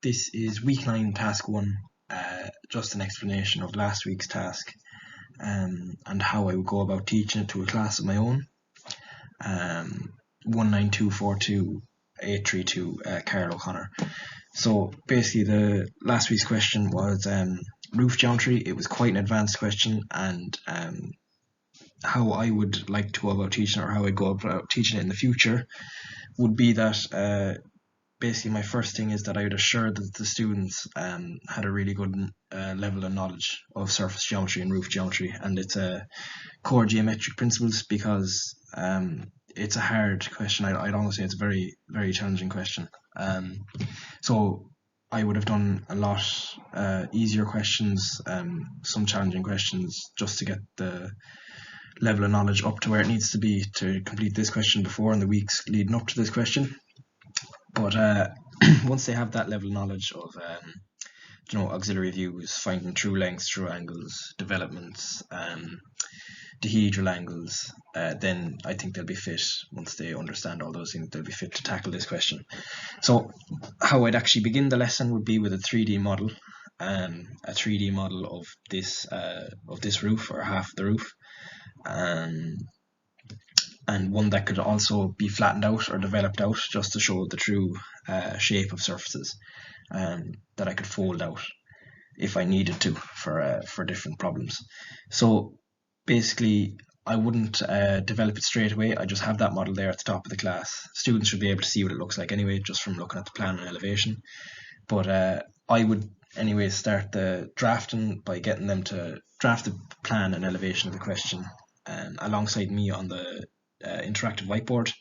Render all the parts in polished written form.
This is week 9, task 1, just an explanation of last week's task and how I would go about teaching it to a class of my own. 19242832 Carl O'Connor. So basically the last week's question was roof geometry. It was quite an advanced question, and how I would like to go about teaching it, or how I go about teaching it in the future, would be that basically my first thing is that I would assure that the students had a really good level of knowledge of surface geometry and roof geometry and its core geometric principles, because it's a hard question. I'd almost say it's a very, very challenging question. So I would have done a lot easier questions, some challenging questions, just to get the level of knowledge up to where it needs to be to complete this question before in the weeks leading up to this question. But once they have that level of knowledge of auxiliary views, finding true lengths, true angles, developments, dihedral angles, then I think they'll be fit. Once they understand all those things, they'll be fit to tackle this question. So how I'd actually begin the lesson would be with a 3D model, a 3D model of this roof, or half of the roof, and one that could also be flattened out or developed out, just to show the true shape of surfaces that I could fold out if I needed to for different problems. So basically I wouldn't develop it straight away. I just have that model there at the top of the class. Students should be able to see what it looks like anyway, just from looking at the plan and elevation. But I would anyway start the drafting by getting them to draft the plan and elevation of the question alongside me on the interactive whiteboard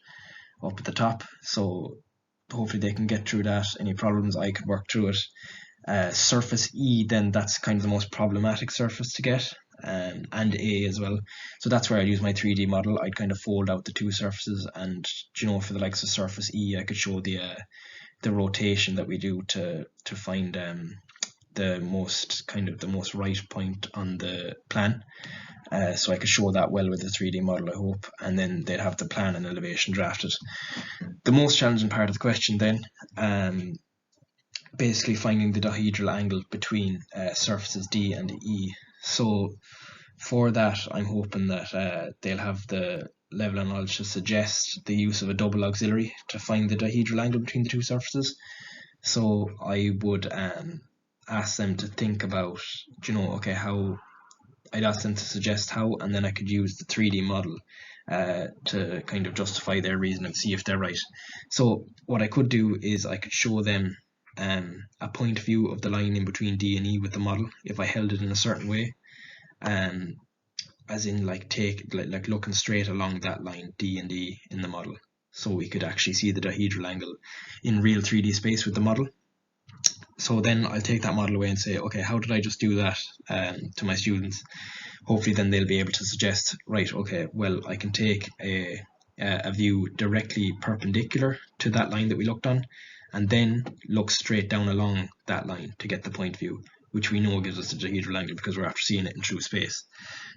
up at the top. So hopefully they can get through that. Any problems, I could work through it. Surface E, then that's kind of the most problematic surface to get, and A as well. So that's where I'd use my 3D model. I'd kind of fold out the two surfaces, and for the likes of surface E, I could show the rotation that we do to find the most right point on the plan. So I could show that well with the 3D model, I hope, and then they'd have the plan and elevation drafted. The most challenging part of the question then, basically finding the dihedral angle between surfaces D and E. So for that, I'm hoping that they'll have the level of knowledge to suggest the use of a double auxiliary to find the dihedral angle between the two surfaces. So I would ask them to think about, I'd ask them to suggest how, and then I could use the 3D model to kind of justify their reason and see if they're right. So what I could do is I could show them a point view of the line in between D and E with the model if I held it in a certain way, as in like looking straight along that line D and E in the model, so we could actually see the dihedral angle in real 3D space with the model. So then I'll take that model away and say, okay, how did I just do that to my students? Hopefully then they'll be able to suggest, right, okay, well, I can take a view directly perpendicular to that line that we looked on, and then look straight down along that line to get the point view, which we know gives us the dihedral angle because we're after seeing it in true space.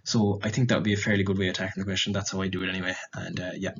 So I think that would be a fairly good way of tackling the question. That's how I do it anyway, and yeah.